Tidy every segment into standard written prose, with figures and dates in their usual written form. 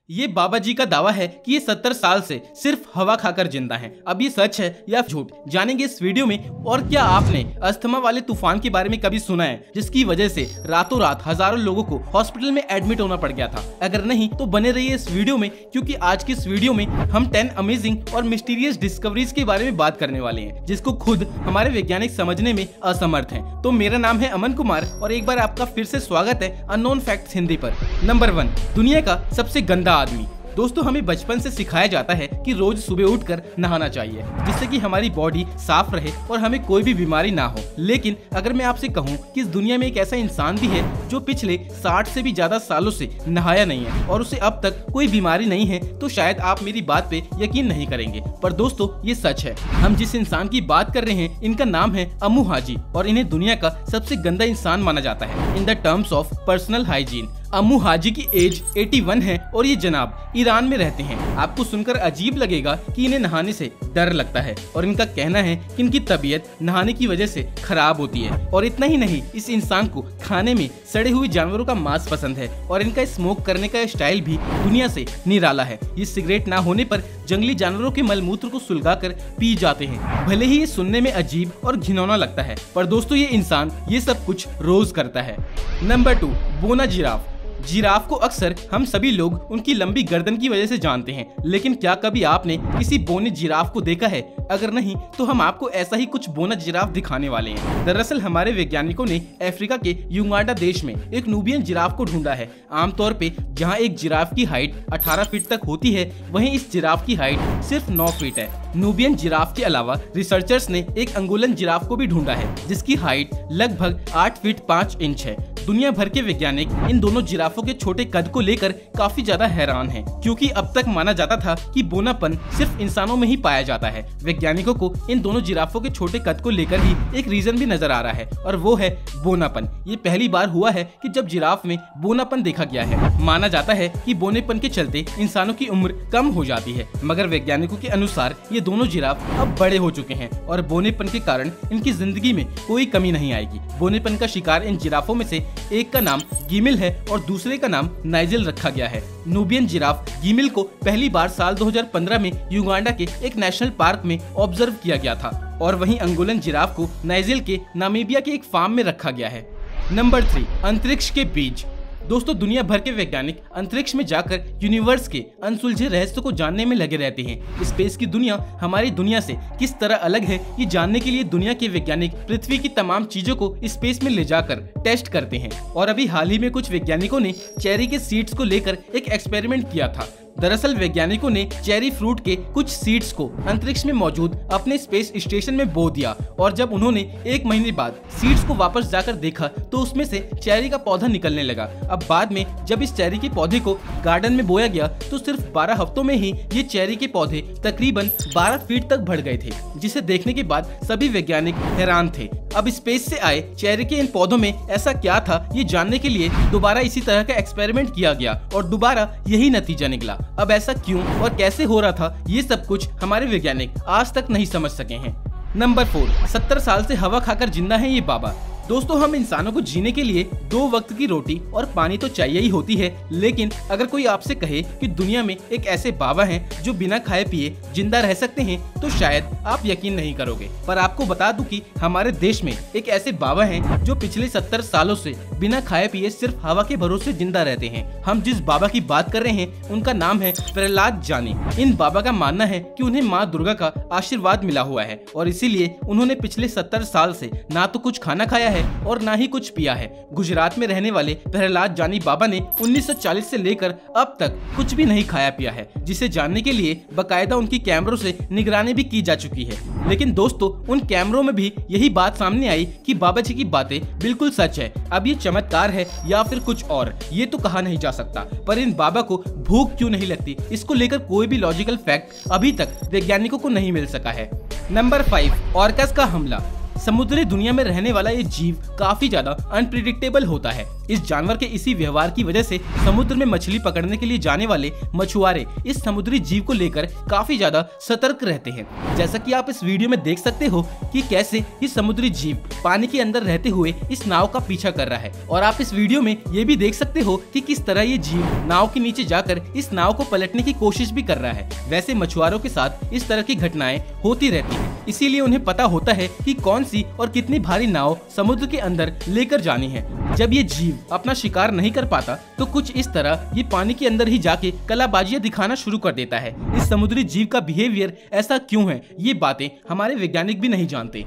ये बाबा जी का दावा है कि ये 70 साल से सिर्फ हवा खाकर जिंदा हैं। अब ये सच है या झूठ, जानेंगे इस वीडियो में। और क्या आपने अस्थमा वाले तूफान के बारे में कभी सुना है, जिसकी वजह से रातों रात हजारों लोगों को हॉस्पिटल में एडमिट होना पड़ गया था? अगर नहीं तो बने रहिए इस वीडियो में, क्योंकि आज की इस वीडियो में हम 10 अमेजिंग और मिस्टीरियस डिस्कवरीज के बारे में बात करने वाले हैं, जिसको खुद हमारे वैज्ञानिक समझने में असमर्थ हैं। तो मेरा नाम है अमन कुमार और एक बार आपका फिर से स्वागत है अननोन फैक्ट्स हिंदी पर। नंबर 1, दुनिया का सबसे गंदा आदमी। दोस्तों, हमें बचपन से सिखाया जाता है कि रोज सुबह उठकर नहाना चाहिए, जिससे कि हमारी बॉडी साफ रहे और हमें कोई भी बीमारी ना हो। लेकिन अगर मैं आपसे कहूं कि इस दुनिया में एक ऐसा इंसान भी है जो पिछले 60 से भी ज्यादा सालों से नहाया नहीं है और उसे अब तक कोई बीमारी नहीं है, तो शायद आप मेरी बात पे यकीन नहीं करेंगे। पर दोस्तों, ये सच है। हम जिस इंसान की बात कर रहे हैं, इनका नाम है अम्मू हाजी और इन्हें दुनिया का सबसे गंदा इंसान माना जाता है in the terms of personal hygiene. Amou Haji की एज 81 है और ये जनाब ईरान में रहते हैं। आपको सुनकर अजीब लगेगा कि इन्हें नहाने से डर लगता है और इनका कहना है कि इनकी तबीयत नहाने की वजह से खराब होती है। और इतना ही नहीं, इस इंसान को खाने में सड़े हुए जानवरों का मांस पसंद है और इनका स्मोक करने का स्टाइल भी दुनिया से निराला है। ये सिगरेट ना होने पर जंगली जानवरों के मलमूत्र को सुलगाकर पी जाते हैं। भले ही ये सुनने में अजीब और घिनौना लगता है, पर दोस्तों ये इंसान ये सब कुछ रोज करता है। नंबर 2, बोना जिराफ। जिराफ को अक्सर हम सभी लोग उनकी लंबी गर्दन की वजह से जानते हैं, लेकिन क्या कभी आपने किसी बोने जिराफ को देखा है? अगर नहीं तो हम आपको ऐसा ही कुछ बोना जिराफ दिखाने वाले हैं। दरअसल हमारे वैज्ञानिकों ने अफ्रीका के युगांडा देश में एक नूबियन जिराफ को ढूंढा है। आमतौर पे जहां एक जिराफ की हाइट 18 फीट तक होती है, वहीं इस जिराफ की हाइट सिर्फ 9 फीट है। नूबियन जिराफ के अलावा रिसर्चर्स ने एक अंगोलन जिराफ को भी ढूंढा है, जिसकी हाइट लगभग 8 फीट 5 इंच है। दुनिया भर के वैज्ञानिक इन दोनों जिराफों के छोटे कद को लेकर काफी ज्यादा हैरान हैं, क्योंकि अब तक माना जाता था कि बोनापन सिर्फ इंसानों में ही पाया जाता है। वैज्ञानिकों को इन दोनों जिराफों के छोटे कद को लेकर ही एक रीजन भी नजर आ रहा है, और वो है बोनापन। ये पहली बार हुआ है कि जब जिराफ में बोनापन देखा गया है। माना जाता है कि बोनेपन के चलते इंसानों की उम्र कम हो जाती है, मगर वैज्ञानिकों के अनुसार ये दोनों जिराफ अब बड़े हो चुके हैं और बोनेपन के कारण इनकी जिंदगी में कोई कमी नहीं आएगी। बोनेपन का शिकार इन जिराफों में से एक का नाम गिमिल है और दूसरे का नाम नाइजेल रखा गया है। नूबियन जिराफ गिमिल को पहली बार साल 2015 में युगांडा के एक नेशनल पार्क में ऑब्जर्व किया गया था, और वहीं अंगोलन जिराफ को नाइजेल के नामीबिया के एक फार्म में रखा गया है। नंबर 3, अंतरिक्ष के बीज। दोस्तों, दुनिया भर के वैज्ञानिक अंतरिक्ष में जाकर यूनिवर्स के अनसुलझे रहस्य को जानने में लगे रहते हैं। स्पेस की दुनिया हमारी दुनिया से किस तरह अलग है, ये जानने के लिए दुनिया के वैज्ञानिक पृथ्वी की तमाम चीजों को स्पेस में ले जाकर टेस्ट करते हैं। और अभी हाल ही में कुछ वैज्ञानिकों ने चेरी के सीड्स को लेकर एक एक्सपेरिमेंट किया था। दरअसल वैज्ञानिकों ने चेरी फ्रूट के कुछ सीड्स को अंतरिक्ष में मौजूद अपने स्पेस स्टेशन में बो दिया, और जब उन्होंने 1 महीने बाद सीड्स को वापस जाकर देखा तो उसमें से चेरी का पौधा निकलने लगा। अब बाद में जब इस चेरी के पौधे को गार्डन में बोया गया तो सिर्फ 12 हफ्तों में ही ये चेरी के पौधे तकरीबन 12 फीट तक बढ़ गए थे, जिसे देखने के बाद सभी वैज्ञानिक हैरान थे। अब स्पेस से आए चेरी के इन पौधों में ऐसा क्या था, ये जानने के लिए दोबारा इसी तरह का एक्सपेरिमेंट किया गया और दोबारा यही नतीजा निकला। अब ऐसा क्यों और कैसे हो रहा था, ये सब कुछ हमारे वैज्ञानिक आज तक नहीं समझ सके हैं। नंबर 4, 70 साल से हवा खाकर जिंदा है ये बाबा। दोस्तों, हम इंसानों को जीने के लिए 2 वक्त की रोटी और पानी तो चाहिए ही होती है, लेकिन अगर कोई आपसे कहे कि दुनिया में एक ऐसे बाबा हैं जो बिना खाए पिए जिंदा रह सकते हैं, तो शायद आप यकीन नहीं करोगे। पर आपको बता दूं कि हमारे देश में एक ऐसे बाबा हैं जो पिछले 70 सालों से बिना खाए पिए सिर्फ हवा के भरोसे जिंदा रहते हैं। हम जिस बाबा की बात कर रहे हैं उनका नाम है प्रहलाद जानी। इन बाबा का मानना है कि उन्हें माँ दुर्गा का आशीर्वाद मिला हुआ है और इसीलिए उन्होंने पिछले 70 साल से ना तो कुछ खाना खाया और ना ही कुछ पिया है। गुजरात में रहने वाले प्रहलाद जानी बाबा ने 1940 से लेकर अब तक कुछ भी नहीं खाया पिया है, जिसे जानने के लिए बकायदा उनकी कैमरों से निगरानी भी की जा चुकी है। लेकिन दोस्तों, उन कैमरों में भी यही बात सामने आई कि बाबा जी की बातें बिल्कुल सच है। अब ये चमत्कार है या फिर कुछ और, ये तो कहा नहीं जा सकता। पर इन बाबा को भूख क्यों नहीं लगती, इसको लेकर कोई भी लॉजिकल फैक्ट अभी तक वैज्ञानिकों को नहीं मिल सका है। नंबर 5, ऑर्कस का हमला। समुद्री दुनिया में रहने वाला ये जीव काफी ज्यादा अनप्रिडिक्टेबल होता है। इस जानवर के इसी व्यवहार की वजह से समुद्र में मछली पकड़ने के लिए जाने वाले मछुआरे इस समुद्री जीव को लेकर काफी ज्यादा सतर्क रहते हैं। जैसा कि आप इस वीडियो में देख सकते हो कि कैसे ये समुद्री जीव पानी के अंदर रहते हुए इस नाव का पीछा कर रहा है, और आप इस वीडियो में ये भी देख सकते हो कि किस तरह ये जीव नाव के नीचे जाकर इस नाव को पलटने की कोशिश भी कर रहा है। वैसे मछुआरों के साथ इस तरह की घटनाएं होती रहती है, इसीलिए उन्हें पता होता है कि कौन सी और कितनी भारी नाव समुद्र के अंदर लेकर जानी है। जब ये जीव अपना शिकार नहीं कर पाता तो कुछ इस तरह ये पानी के अंदर ही जाके कलाबाजियां दिखाना शुरू कर देता है। इस समुद्री जीव का बिहेवियर ऐसा क्यों है, ये बातें हमारे वैज्ञानिक भी नहीं जानते।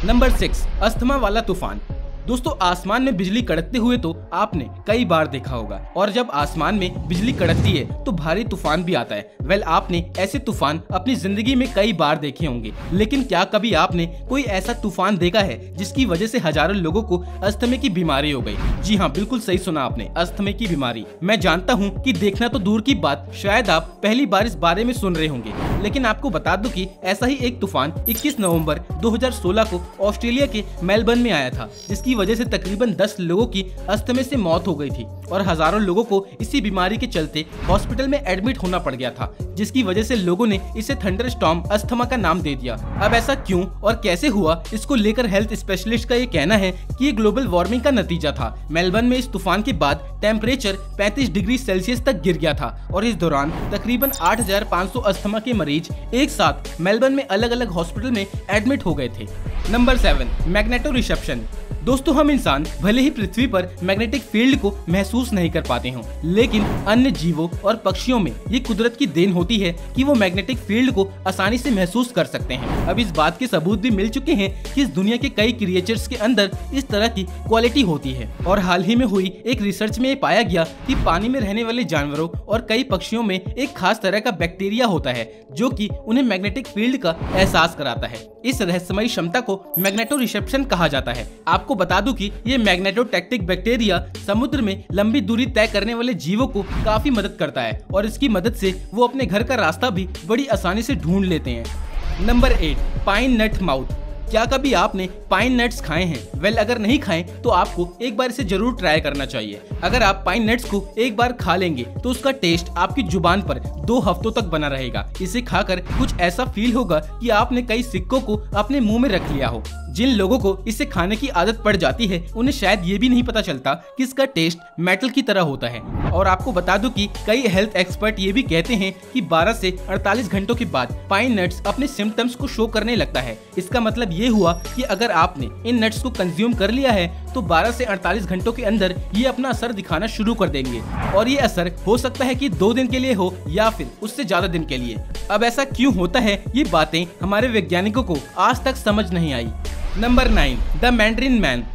नंबर 6, अस्थमा वाला तूफान। दोस्तों, आसमान में बिजली कड़कते हुए तो आपने कई बार देखा होगा, और जब आसमान में बिजली कड़कती है तो भारी तूफान भी आता है। वेल, आपने ऐसे तूफान अपनी जिंदगी में कई बार देखे होंगे, लेकिन क्या कभी आपने कोई ऐसा तूफान देखा है जिसकी वजह से हजारों लोगों को अस्थमे की बीमारी हो गई? जी हाँ, बिल्कुल सही सुना आपने, अस्थमे की बीमारी। मैं जानता हूँ कि देखना तो दूर की बात, शायद आप पहली बार इस बारे में सुन रहे होंगे, लेकिन आपको बता दूं कि ऐसा ही एक तूफान 21 नवंबर 2016 को ऑस्ट्रेलिया के मेलबर्न में आया था, जिसकी वजह से तकरीबन 10 लोगों की अस्थमे से मौत हो गई थी और हजारों लोगों को इसी बीमारी के चलते हॉस्पिटल में एडमिट होना पड़ गया था, जिसकी वजह से लोगों ने इसे थंडरस्टॉर्म अस्थमा का नाम दे दिया। अब ऐसा क्यों और कैसे हुआ, इसको लेकर हेल्थ स्पेशलिस्ट का ये कहना है कि ये ग्लोबल वार्मिंग का नतीजा था। मेलबर्न में इस तूफान के बाद टेम्परेचर 35 डिग्री सेल्सियस तक गिर गया था और इस दौरान तकरीबन 8500 अस्थमा के मरीज एक साथ मेलबर्न में अलग अलग हॉस्पिटल में एडमिट हो गए थे। Number 7, magneto reception. दोस्तों, हम इंसान भले ही पृथ्वी पर मैग्नेटिक फील्ड को महसूस नहीं कर पाते हों, लेकिन अन्य जीवों और पक्षियों में ये कुदरत की देन होती है कि वो मैग्नेटिक फील्ड को आसानी से महसूस कर सकते हैं। अब इस बात के सबूत भी मिल चुके हैं कि इस दुनिया के कई क्रिएचर्स के अंदर इस तरह की क्वालिटी होती है, और हाल ही में हुई एक रिसर्च में ये पाया गया कि पानी में रहने वाले जानवरों और कई पक्षियों में एक खास तरह का बैक्टीरिया होता है जो कि उन्हें मैग्नेटिक फील्ड का एहसास कराता है। इस रहस्यमयी क्षमता को मैग्नेटो रिसेप्शन कहा जाता है। आपको बता दूं कि ये मैग्नेटोटैक्टिक बैक्टीरिया समुद्र में लंबी दूरी तय करने वाले जीवों को काफी मदद करता है, और इसकी मदद से वो अपने घर का रास्ता भी बड़ी आसानी से ढूंढ लेते हैं। नंबर 8, पाइन नट माउथ। क्या कभी आपने पाइन नट्स खाए हैं? वेल, अगर नहीं खाएं तो आपको एक बार इसे जरूर ट्राई करना चाहिए। अगर आप पाइन नट्स को एक बार खा लेंगे तो उसका टेस्ट आपकी जुबान पर 2 हफ्तों तक बना रहेगा। इसे खाकर कुछ ऐसा फील होगा कि आपने कई सिक्कों को अपने मुंह में रख लिया हो। जिन लोगों को इसे खाने की आदत पड़ जाती है उन्हें शायद ये भी नहीं पता चलता कि इसका टेस्ट मेटल की तरह होता है। और आपको बता दूं कि कई हेल्थ एक्सपर्ट ये भी कहते हैं कि 12 से 48 घंटों के बाद पाइन नट्स अपने सिम्टम्स को शो करने लगता है। इसका मतलब ये हुआ कि अगर आपने इन नट्स को कंज्यूम कर लिया है तो 12 से 48 घंटों के अंदर ये अपना असर दिखाना शुरू कर देंगे, और ये असर हो सकता है कि 2 दिन के लिए हो या फिर उससे ज्यादा दिन के लिए। अब ऐसा क्यों होता है, ये बातें हमारे वैज्ञानिकों को आज तक समझ नहीं आई। Number 9, the mandarin man.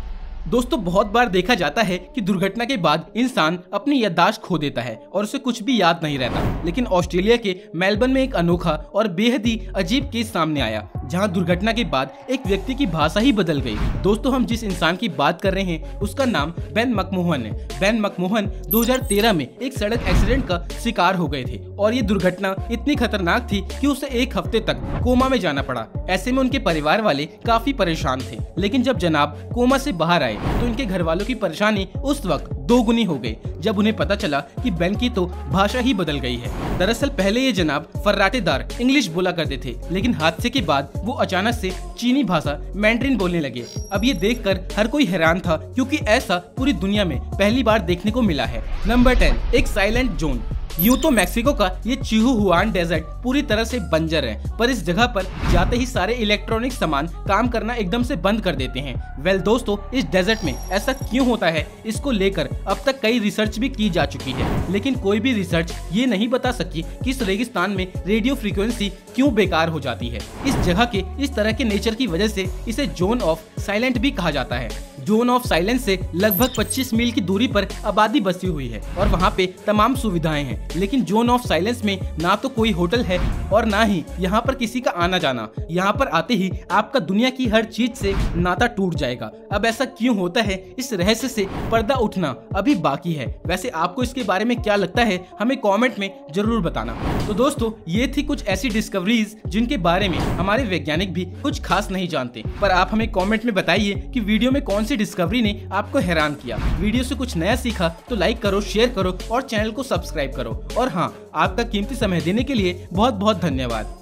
दोस्तों, बहुत बार देखा जाता है कि दुर्घटना के बाद इंसान अपनी याददाश्त खो देता है और उसे कुछ भी याद नहीं रहता, लेकिन ऑस्ट्रेलिया के मेलबर्न में एक अनोखा और बेहद ही अजीब केस सामने आया जहां दुर्घटना के बाद एक व्यक्ति की भाषा ही बदल गई। दोस्तों, हम जिस इंसान की बात कर रहे हैं उसका नाम बेन मैकमोहन है। बेन मैकमोहन 2013 में एक सड़क एक्सीडेंट का शिकार हो गए थे और ये दुर्घटना इतनी खतरनाक थी कि उसे 1 हफ्ते तक कोमा में जाना पड़ा। ऐसे में उनके परिवार वाले काफी परेशान थे, लेकिन जब जनाब कोमा से बाहर आए तो इनके घर वालों की परेशानी उस वक्त 2 गुनी हो गई जब उन्हें पता चला कि बेन की तो भाषा ही बदल गई है। दरअसल पहले ये जनाब फर्राटेदार इंग्लिश बोला करते थे, लेकिन हादसे के बाद वो अचानक से चीनी भाषा मैंड्रिन बोलने लगे। अब ये देखकर हर कोई हैरान था, क्योंकि ऐसा पूरी दुनिया में पहली बार देखने को मिला है। नंबर 10, एक साइलेंट जोन। यूं तो मैक्सिको का ये चिहुहुआन डेजर्ट पूरी तरह से बंजर है, पर इस जगह पर जाते ही सारे इलेक्ट्रॉनिक सामान काम करना एकदम से बंद कर देते हैं। वेल दोस्तों, इस डेजर्ट में ऐसा क्यों होता है, इसको लेकर अब तक कई रिसर्च भी की जा चुकी है, लेकिन कोई भी रिसर्च ये नहीं बता सकी कि इस रेगिस्तान में रेडियो फ्रीक्वेंसी क्यों बेकार हो जाती है। इस जगह के इस तरह के नेचर की वजह से इसे जोन ऑफ साइलेंट भी कहा जाता है। जोन ऑफ साइलेंस से लगभग 25 मील की दूरी पर आबादी बसी हुई है और वहाँ पे तमाम सुविधाएं हैं, लेकिन जोन ऑफ साइलेंस में ना तो कोई होटल है और ना ही यहाँ पर किसी का आना जाना। यहाँ पर आते ही आपका दुनिया की हर चीज से नाता टूट जाएगा। अब ऐसा क्यों होता है, इस रहस्य से पर्दा उठना अभी बाकी है। वैसे आपको इसके बारे में क्या लगता है, हमें कमेंट में जरूर बताना। तो दोस्तों, ये थी कुछ ऐसी डिस्कवरीज जिनके बारे में हमारे वैज्ञानिक भी कुछ खास नहीं जानते, पर आप हमें कमेंट में बताइए कि वीडियो में कौन सी डिस्कवरी ने आपको हैरान किया। वीडियो से कुछ नया सीखा तो लाइक करो, शेयर करो और चैनल को सब्सक्राइब करो। और हाँ, आपका कीमती समय देने के लिए बहुत बहुत धन्यवाद।